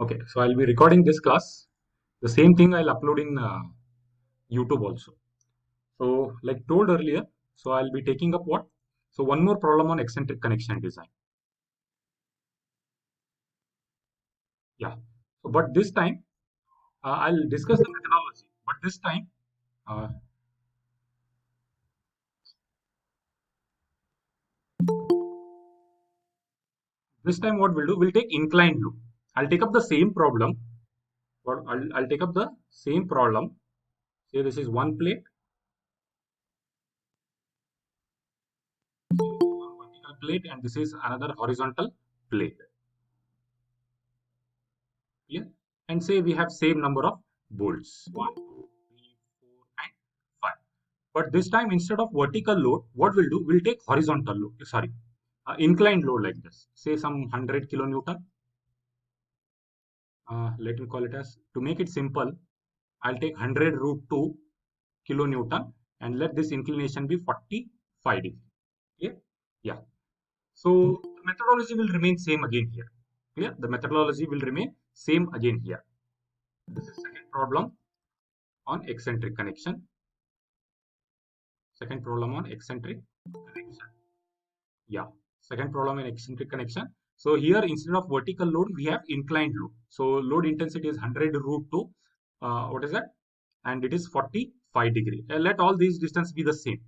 Okay, so I'll be recording this class. The same thing I'll upload in YouTube also. So like told earlier, so I'll be taking up what? So one more problem on eccentric connection design. Yeah. So but this time I'll discuss the methodology. But uh, this time what we'll do, we'll take inclined loop. I'll take up the same problem. Or I'll take up the same problem. Say this is one plate, one vertical plate, and this is another horizontal plate. Clear? And say we have same number of bolts. 1, 2, 3, 4, and 5. But this time instead of vertical load, what we'll do, we'll take horizontal load. Sorry, inclined load like this. Say some 100 kilonewton. Let me call it as, to make it simple, I'll take 100 root 2 kilonewton and let this inclination be 45 degree. Clear? Yeah. So the methodology will remain same again here. Clear? The methodology will remain same again here. This is second problem on eccentric connection. Second problem on eccentric connection. Yeah. Second problem in eccentric connection. So here instead of vertical load, we have inclined load. So load intensity is 100 root 2. What is that? And it is 45 degree. Let all these distances be the same.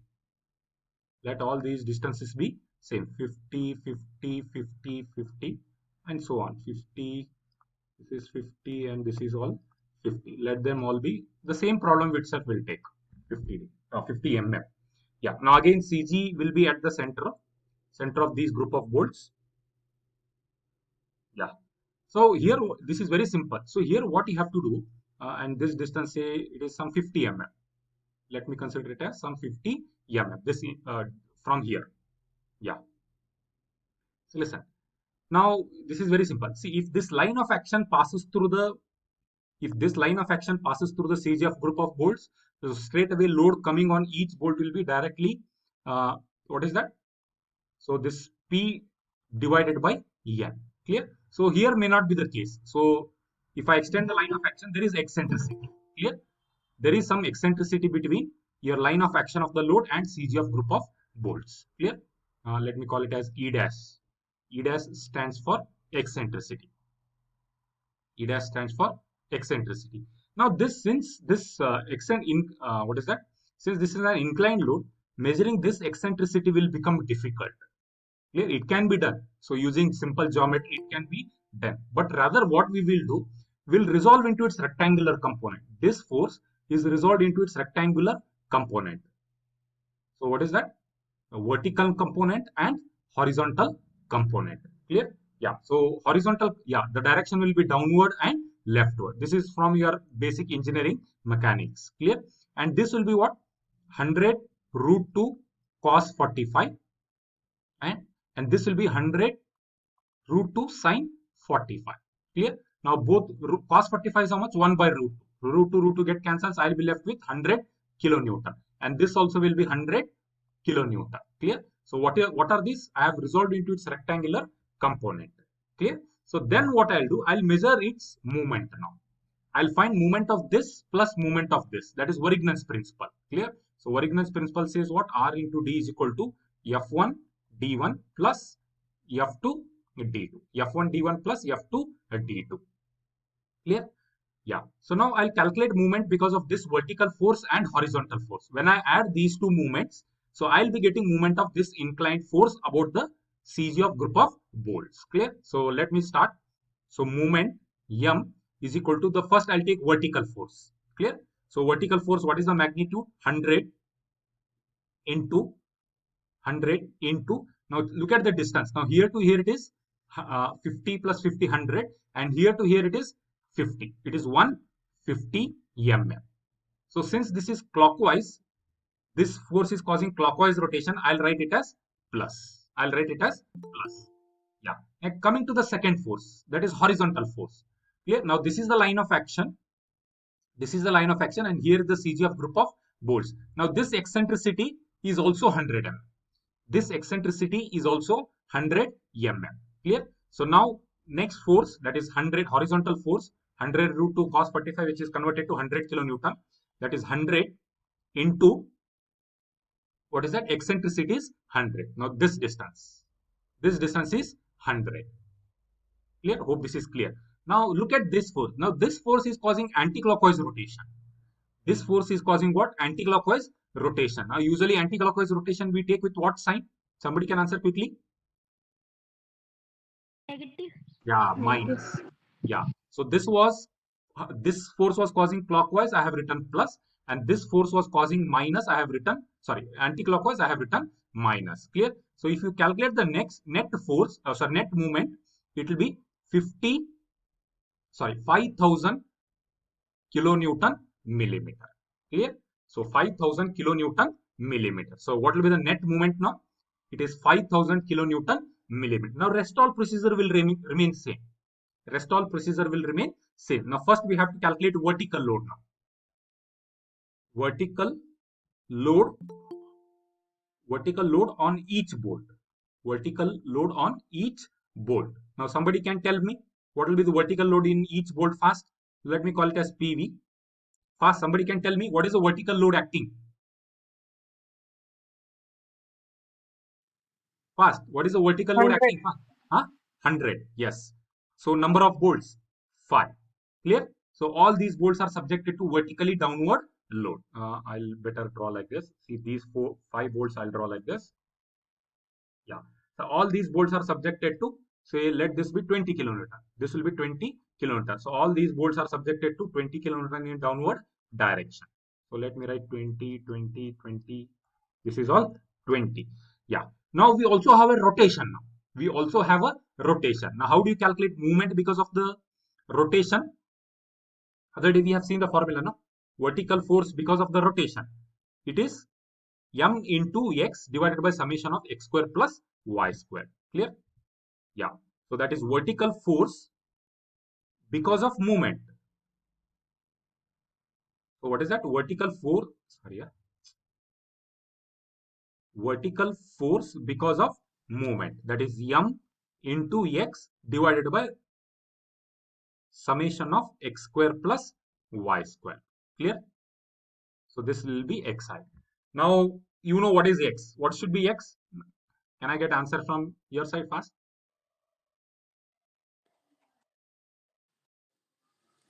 Let all these distances be same. 50, 50, 50, 50, and so on. 50, this is 50, and this is all 50. Let them all be the same problem itself will take 50 mm. Yeah. Now again, CG will be at the center of these group of bolts. Yeah. So here this is very simple. So here what you have to do, and this distance, say it is some 50 mm. Let me consider it as some 50 mm. This from here. Yeah. So listen. Now this is very simple. See, if this line of action passes through the CGF group of bolts, so straight away load coming on each bolt will be directly what is that? So this P divided by N. Clear? So here may not be the case. So if I extend the line of action, there is eccentricity. Clear? There is some eccentricity between your line of action of the load and CGF group of bolts. Clear? Let me call it as E dash. E dash stands for eccentricity. E dash stands for eccentricity. Now this, since this what is that? Since this is an inclined load, measuring this eccentricity will become difficult. Clear? It can be done. So using simple geometry, it can be done. But rather what we will do, will resolve into its rectangular component. This force is resolved into its rectangular component. So what is that? A vertical component and horizontal component. Clear? Yeah. So horizontal, yeah, the direction will be downward and leftward. This is from your basic engineering mechanics. Clear? And this will be what? 100 root 2 cos 45, and this will be 100 root 2 sine 45. Clear? Now both cos 45 is how much? 1 by root 2. Root 2 get cancels. I'll be left with 100 kilonewton. And this also will be 100 kilonewton. Clear? So what are these? I have resolved into its rectangular component. Clear? So then what I'll do, I'll measure its movement now. I'll find movement of this plus movement of this. That is Varignon's principle. Clear? So Varignon's principle says what? R into D is equal to F1 D1 plus F2 D2. F1 D1 plus F2 D2. Clear? Yeah. So now I'll calculate movement because of this vertical force and horizontal force. When I add these two movements, so I'll be getting movement of this inclined force about the CGF group of bolts. Clear? So let me start. So movement M is equal to, the first I'll take vertical force. Clear? So vertical force, what is the magnitude? 100 into 100 into, now look at the distance. Now here to here it is 50 plus 50, 100, and here to here it is 50. It is 150 mm. So since this is clockwise, this force is causing clockwise rotation, I'll write it as plus. I'll write it as plus. Yeah. And coming to the second force, that is horizontal force. Clear? Now this is the line of action. This is the line of action, and here is the CGF group of bolts. Now this eccentricity is also 100 mm. This eccentricity is also 100 mm. Clear? So now next force, that is 100 horizontal force, 100 root 2 cos 45, which is converted to 100 kilonewton. That is 100 into, what is that? Eccentricity is 100. Now this distance is 100. Clear? Hope this is clear. Now look at this force. Now this force is causing anti-clockwise rotation. This force is causing what? Anti-clockwise rotation. Now usually anti-clockwise rotation we take with what sign? Somebody can answer quickly. Negative. Yeah, minus. Yeah. So this force was causing clockwise, I have written plus, and this force was causing minus, I have written, sorry, anti-clockwise, I have written minus. Clear? So if you calculate the next net force, net movement, it will be 5,000 kilonewton millimeter. Clear? So 5,000 kilonewton millimeter. So what will be the net movement now? It is 5,000 kilonewton millimeter. Now rest all procedure will remain same. Rest all procedure will remain same. Now first we have to calculate vertical load now. Vertical load on each bolt. Vertical load on each bolt. Now somebody can tell me what will be the vertical load in each bolt fast. Let me call it as PV. Fast, somebody can tell me what is the vertical load acting? Fast, what is the vertical load 100. acting? Huh? 100, yes. So number of bolts, 5. Clear? So all these bolts are subjected to vertically downward load. I'll better draw like this. See these 5 bolts I'll draw like this. Yeah. So all these bolts are subjected to, say, let this be 20 kilonewton. This will be 20 kilonewton. So all these bolts are subjected to 20 kilonewton in downward direction. So let me write 20, 20, 20. This is all 20. Yeah. Now we also have a rotation now. We also have a rotation. Now how do you calculate movement because of the rotation? Other day we have seen the formula, no? Vertical force because of the rotation. It is m into x divided by summation of x square plus y square. Clear? Yeah. So that is vertical force because of movement. So what is that? Vertical force. Sorry, yeah. Vertical force because of movement. That is m into x divided by summation of x square plus y square. Clear? So this will be xi. Now you know what is x. What should be x? Can I get answer from your side fast?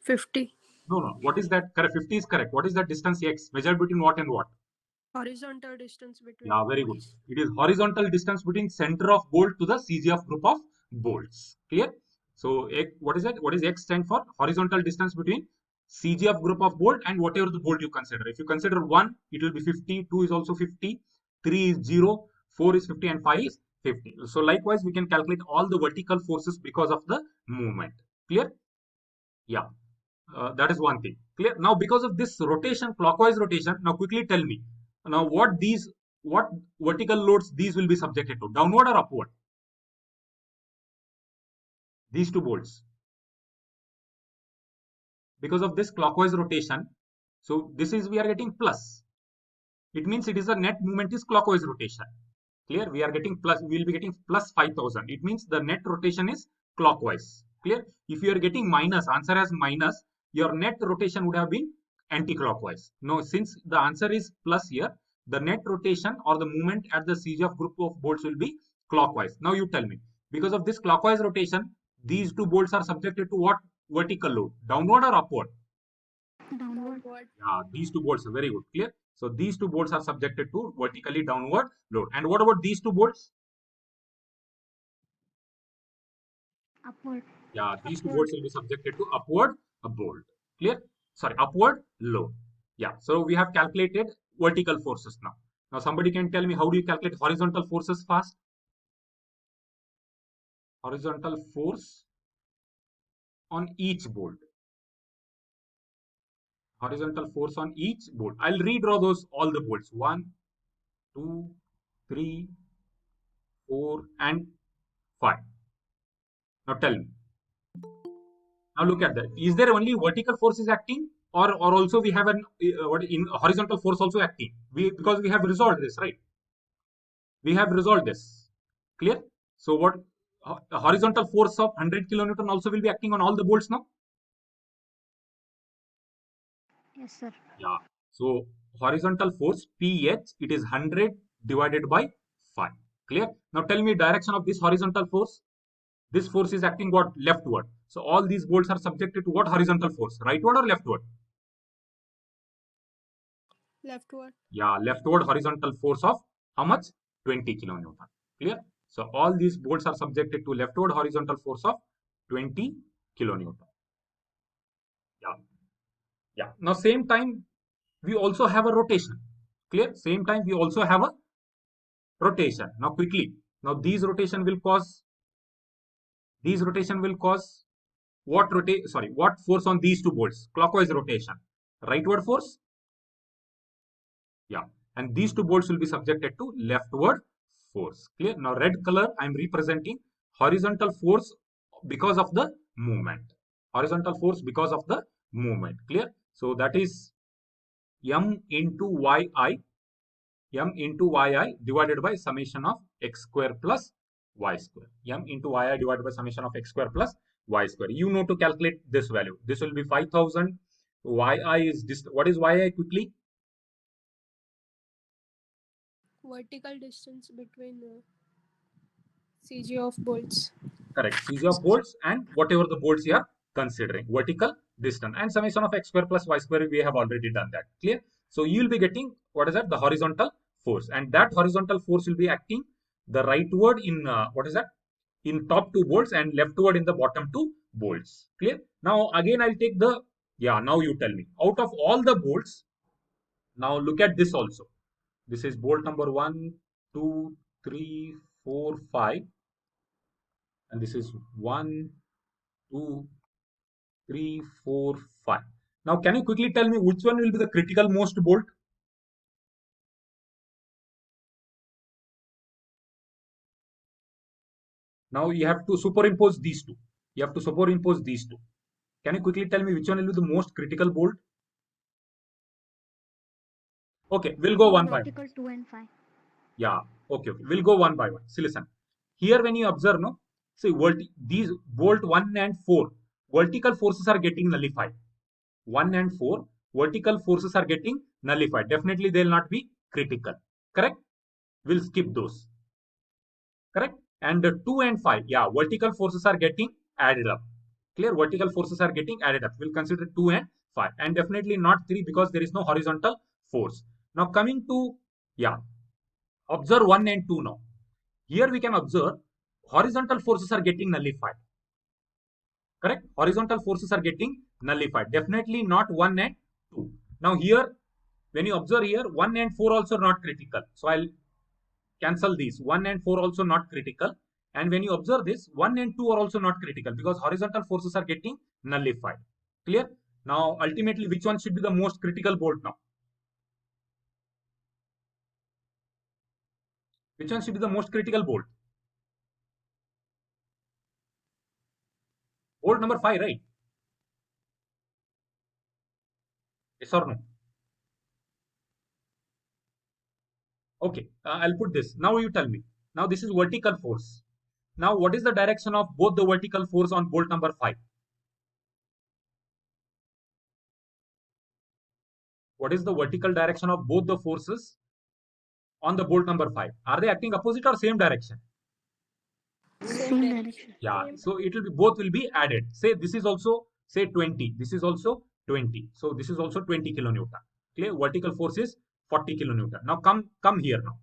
50. No, no. What is that? Correct. 50 is correct. What is that distance x? Measured between what and what? Horizontal distance between Yeah, very good. It is horizontal distance between center of bolt to the CGF group of bolts. Clear? So what is that? What is x stand for? Horizontal distance between CGF group of bolt and whatever the bolt you consider. If you consider 1, it will be 50, 2 is also 50, 3 is 0, 4 is 50, and 5 is 50. So likewise, we can calculate all the vertical forces because of the movement. Clear? Yeah. That is one thing. Clear? Now because of this rotation, clockwise rotation, now quickly tell me, now what vertical loads these will be subjected to, downward or upward? These two bolts. Because of this clockwise rotation, so this is, we are getting plus. It means it is a net movement is clockwise rotation. Clear? We are getting plus, we will be getting plus 5,000. It means the net rotation is clockwise. Clear? If you are getting minus, answer as minus, your net rotation would have been anti-clockwise. No, since the answer is plus here, the net rotation or the movement at the CGF group of bolts will be clockwise. Now you tell me, because of this clockwise rotation, these two bolts are subjected to what vertical load? Downward or upward? downward. Yeah, these two bolts are very good. Clear? So these two bolts are subjected to vertically downward load. And what about these two bolts? Upward. Yeah, these two bolts will be subjected to upward bolt. Clear? Sorry, upward load. Yeah, so we have calculated vertical forces now. Now somebody can tell me how do you calculate horizontal forces fast? Horizontal force on each bolt. Horizontal force on each bolt. I'll redraw those all the bolts. 1, 2, 3, 4, and 5. Now tell me. Now look at that. Is there only vertical force is acting, or also we have an what in horizontal force also acting? Because we have resolved this, right? We have resolved this. Clear? So what? horizontal force of 100 kilonewton also will be acting on all the bolts now. Yes, sir. Yeah. So horizontal force PH, it is 100 divided by 5. Clear? Now tell me direction of this horizontal force. This force is acting what? Leftward. So all these bolts are subjected to what horizontal force? Rightward or leftward? Leftward. Yeah, leftward horizontal force of how much? 20 kilonewton. Clear? So all these bolts are subjected to leftward horizontal force of 20 kilonewton. Yeah. Yeah. Now same time we also have a rotation. Clear? Same time we also have a rotation. Now quickly. Now these rotation will cause what force on these two bolts? Clockwise rotation. Rightward force? Yeah. And these two bolts will be subjected to leftward force. Clear? Now red color I am representing horizontal force because of the movement. Horizontal force because of the movement. Clear? So that is m into yi divided by summation of x square plus y square. M into yi divided by summation of x square plus y square. You know to calculate this value. This will be 5000. Yi is this. What is yi quickly? Vertical distance between CG of bolts. Correct. CG of bolts and whatever the bolts you are considering. Vertical distance and summation of x square plus y square. We have already done that. Clear? So you will be getting what is that? The horizontal force, and that horizontal force will be acting the rightward in what is that? In top two bolts and leftward in the bottom two bolts. Clear? Now again I'll take the now you tell me out of all the bolts. Now look at this also. This is bolt number 1, 2, 3, 4, 5, and this is 1, 2, 3, 4, 5. Now can you quickly tell me which one will be the critical most bolt? Now you have to superimpose these two. You have to superimpose these two. Can you quickly tell me which one will be the most critical bolt? Okay, we'll go one by one. Vertical 2 and 5. Yeah, okay. We'll go one by one. See, listen. Here, when you observe, no, see, these bolt 1 and 4, vertical forces are getting nullified. 1 and 4, vertical forces are getting nullified. Definitely, they will not be critical. Correct? We'll skip those. Correct? And 2 and 5, yeah, vertical forces are getting added up. Clear? Vertical forces are getting added up. We'll consider 2 and 5. And definitely not 3 because there is no horizontal force. Now, coming to, yeah, observe 1 and 2 now. Here we can observe horizontal forces are getting nullified. Correct? Horizontal forces are getting nullified. Definitely not 1 and 2. Now here, when you observe here, 1 and 4 also not critical. So I'll cancel these. 1 and 4 also not critical. And when you observe this, 1 and 2 are also not critical because horizontal forces are getting nullified. Clear? Now ultimately, which one should be the most critical bolt now? Which one should be the most critical bolt? Bolt number 5, right? Yes or no? Okay, I'll put this. Now you tell me. Now this is vertical force. Now what is the direction of both the vertical force on bolt number 5? What is the vertical direction of both the forces on the bolt number 5? Are they acting opposite or same direction? Same direction. Yeah, so it will be both will be added. Say this is also say 20. This is also 20. So this is also 20 kilonewton. Clear? Vertical force is 40 kilonewton. Now come here now.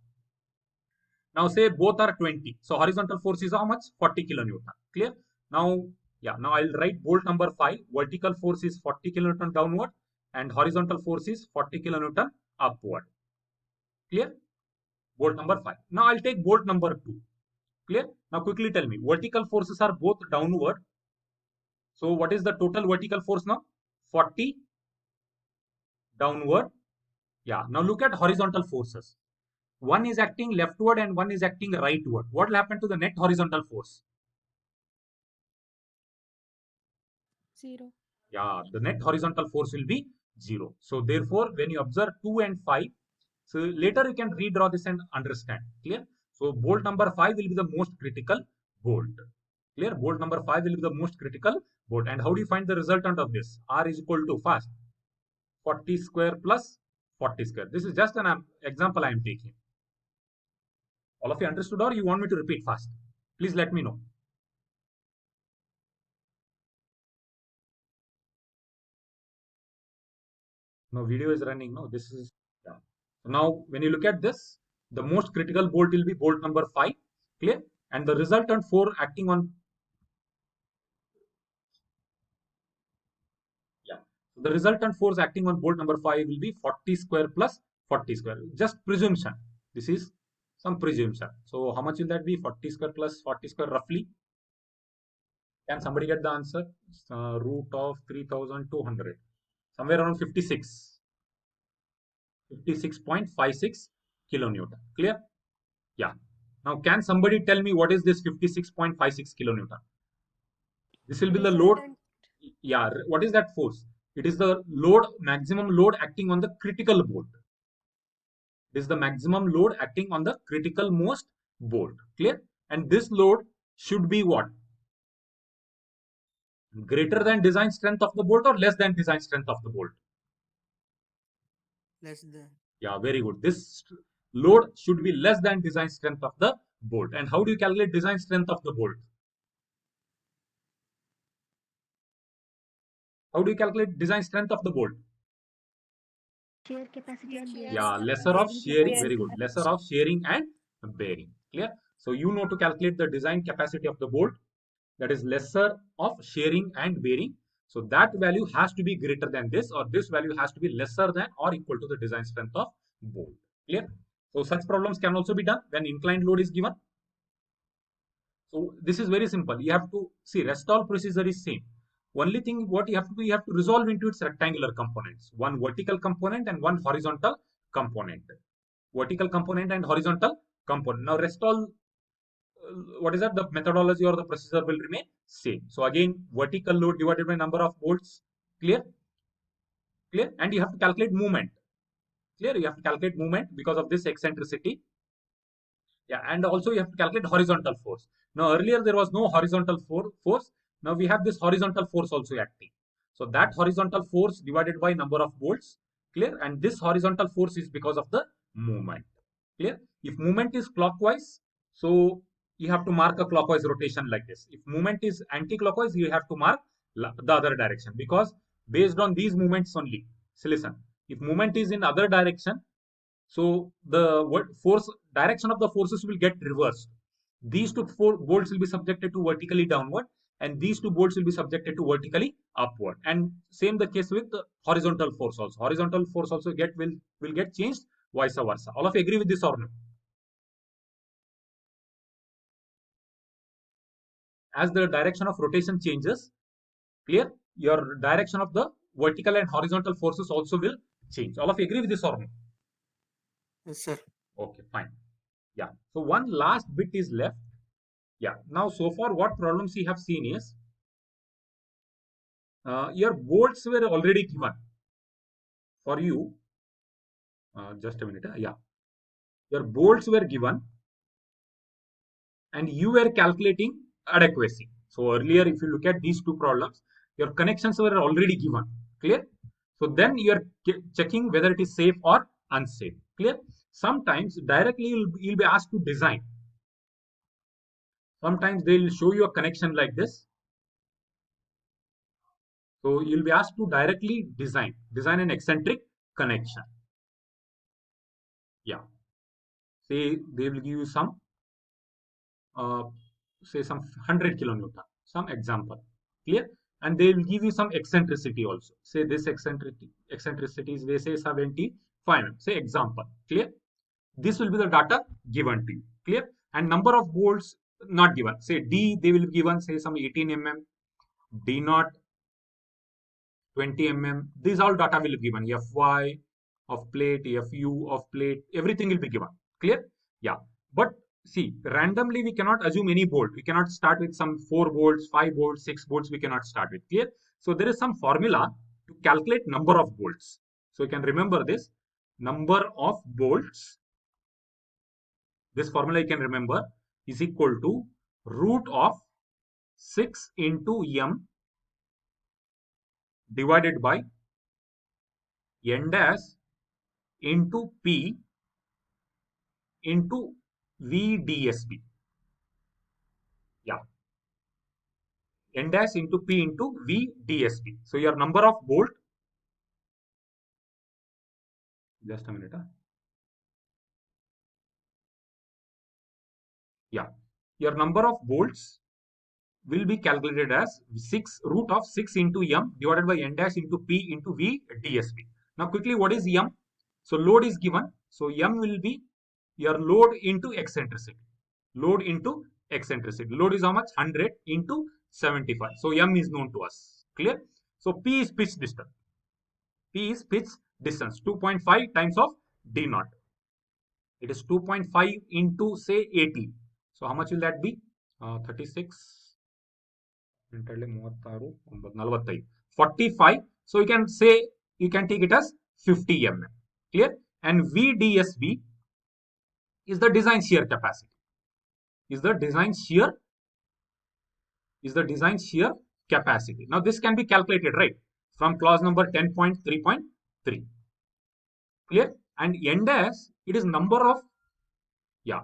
Now say both are 20. So horizontal force is how much? 40 kilonewton. Clear? Now, yeah, now I'll write bolt number 5. Vertical force is 40 kilonewton downward and horizontal force is 40 kilonewton upward. Clear? Bolt number 5. Now I'll take bolt number 2. Clear? Now quickly tell me. Vertical forces are both downward. So what is the total vertical force now? 40 downward. Yeah. Now look at horizontal forces. One is acting leftward and one is acting rightward. What will happen to the net horizontal force? 0. Yeah, the net horizontal force will be 0. So therefore, when you observe 2 and 5, so later you can redraw this and understand. Clear? So bolt number 5 will be the most critical bolt. Clear? Bolt number 5 will be the most critical bolt. And how do you find the resultant of this? R is equal to fast 40 square plus 40 square. This is just an example I am taking. All of you understood, or you want me to repeat fast? Please let me know. No, video is running. No, this is, yeah. So now when you look at this, the most critical bolt will be bolt number 5. Clear? And the resultant 4 acting on, yeah. So the resultant force acting on bolt number 5 will be 40 square plus 40 square. Just presumption. This is some presumption. So how much will that be? 40 square plus 40 square roughly. Can somebody get the answer? Root of 3200. Somewhere around 56. 56.56 kilonewton. Clear? Yeah. Now, can somebody tell me what is this 56.56 kilonewton? This will be the load. Resultant. Yeah. What is that force? It is the load, maximum load acting on the critical bolt. It is the maximum load acting on the critical most bolt. Clear? And this load should be what? Greater than design strength of the bolt or less than design strength of the bolt? Less than. Yeah, very good. This load should be less than design strength of the bolt. And how do you calculate design strength of the bolt? How do you calculate design strength of the bolt? Shear capacity and bearing. Yeah, lesser of shearing. Very good. Lesser of shearing and bearing. Clear? So you know to calculate the design capacity of the bolt, that is lesser of shearing and bearing. So that value has to be greater than this, or this value has to be lesser than or equal to the design strength of bolt. Clear? So such problems can also be done when inclined load is given. So this is very simple. You have to see rest all procedure is same. Only thing what you have to do, you have to resolve into its rectangular components. One vertical component and one horizontal component. Vertical component and horizontal component. Now rest all, what is that? The methodology or the procedure will remain same. So again, vertical load divided by number of bolts. Clear? Clear? And you have to calculate movement. Clear? You have to calculate movement because of this eccentricity. Yeah, and also you have to calculate horizontal force. Now earlier there was no horizontal force. Now we have this horizontal force also acting. So that horizontal force divided by number of bolts. Clear? And this horizontal force is because of the movement. Clear? If movement is clockwise, so you have to mark a clockwise rotation like this. If movement is anti-clockwise, you have to mark the other direction, because based on these movements only. So listen, if movement is in other direction, so the force direction of the forces will get reversed. These two bolts will be subjected to vertically downward, and these two bolts will be subjected to vertically upward. And same the case with the horizontal force also. Horizontal force also will get changed, vice versa. All of you agree with this or no? As the direction of rotation changes, clear, your direction of the vertical and horizontal forces also will change. All of you agree with this or no? Yes, sir. Okay, fine. Yeah. So one last bit is left. Yeah. Now, so far, what problems we have seen is your bolts were already given for you. Just a minute. Yeah. Your bolts were given and you were calculating adequacy. So earlier, if you look at these two problems, your connections were already given. Clear? So then you are checking whether it is safe or unsafe. Clear? Sometimes directly you'll be asked to design. Sometimes they'll show you a connection like this. So you'll be asked to directly design an eccentric connection. Yeah. Say they will give you some, say some 100 kilonewton, some example. Clear? And they will give you some eccentricity also. Say this eccentricity is, they say 75. Say example. Clear? This will be the data given to you. Clear? And number of bolts not given. Say D, they will given, say some 18 mm, D naught 20 mm. These all data will be given. Fy of plate, Fu of plate, everything will be given. Clear? Yeah. But see, randomly we cannot assume any bolt. We cannot start with some 4 bolts, 5 bolts, 6 bolts. We cannot start with. Clear? So there is some formula to calculate number of bolts. So you can remember this number of bolts. This formula you can remember is equal to root of 6 into m divided by n dash into p into v dsp. Yeah, n dash into p into v dsp. So your number of bolt, just a minute. Yeah, your number of bolts will be calculated as 6 root of 6 into m divided by n dash into p into v dsp. Now quickly, what is m? So load is given. So m will be your load into eccentricity. Load into eccentricity. Load is how much? 100 into 75. So m is known to us. Clear? So p is pitch distance. P is pitch distance. 2.5 times of d naught. It is 2.5 into say 80. So how much will that be? 36. 45. So you can say, you can take it as 50 mm. Clear? And VDSB is the design shear capacity. Is the design shear capacity. Now this can be calculated, right, from clause number 10.3.3. Clear? And n dash, it is number of, yeah,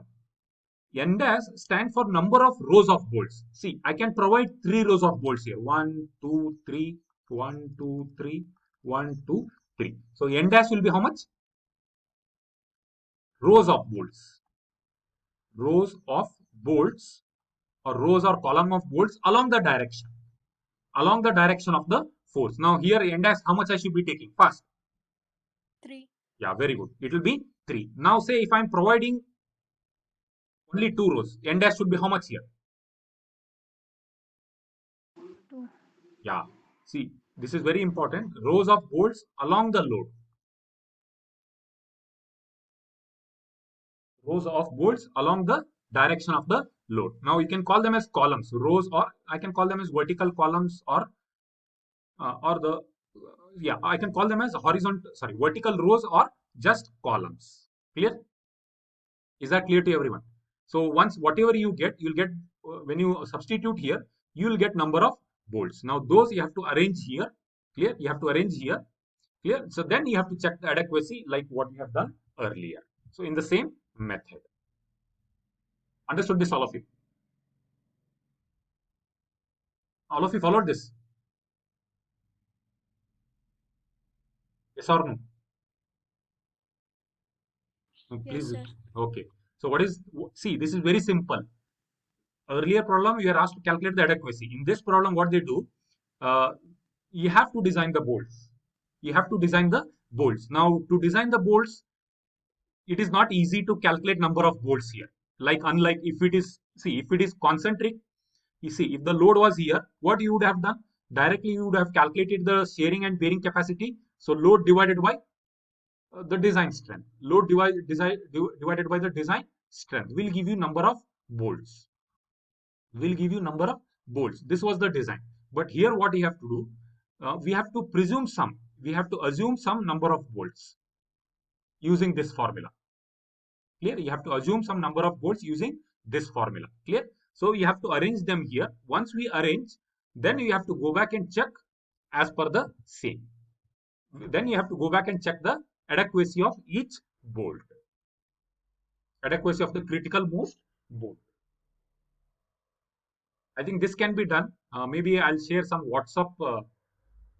n dash stand for number of rows of bolts. See, I can provide 3 rows of bolts here. 1, 2, 3, 1, 2, 3, 1, 2, 3. So n dash will be how much? Rows of bolts. Rows of bolts, or rows or column of bolts along the direction. Along the direction of the force. Now here n dash, how much I should be taking? First. 3. Yeah, very good. It will be 3. Now say if I am providing only 2 rows, n dash should be how much here? 2. Yeah. See, this is very important. Rows of bolts along the load. Rows of bolts along the direction of the load. Now you can call them as columns, rows, or I can call them as vertical columns, or I can call them as vertical rows or just columns. Clear? Is that clear to everyone? So once whatever you get, you'll get when you substitute here, you will get number of bolts. Now those you have to arrange here. Clear? You have to arrange here. Clear? So then you have to check the adequacy like what we have done earlier. So in the same method. Understood this, all of you? All of you followed this? Yes or no? Please. Yes, sir. Okay. So what is, see, this is very simple. Earlier problem, you are asked to calculate the adequacy. In this problem, what they do, you have to design the bolts. You have to design the bolts. Now, to design the bolts, it is not easy to calculate number of bolts here. Like, unlike if it is, see, if it is concentric, you see, if the load was here, what you would have done? Directly, you would have calculated the shearing and bearing capacity. So, load divided by the design strength. Load divided by the design strength will give you number of bolts. Will give you number of bolts. This was the design. But here what you have to do, we have to presume some. We have to assume some number of bolts using this formula. Clear? You have to assume some number of bolts using this formula. Clear? So you have to arrange them here. Once we arrange, then you have to go back and check as per the same. Then you have to go back and check the adequacy of each bolt. Adequacy of the critical most bolt. I think this can be done. Maybe I'll share some WhatsApp.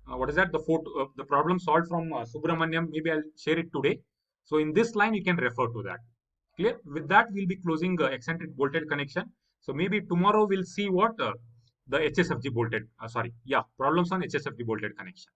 What is that? The photo, the problem solved from Subramaniam. Maybe I'll share it today. So in this line, you can refer to that. Clear? With that, we'll be closing eccentric bolted connection. So maybe tomorrow we'll see what the HSFG bolted. Problems on HSFG bolted connection.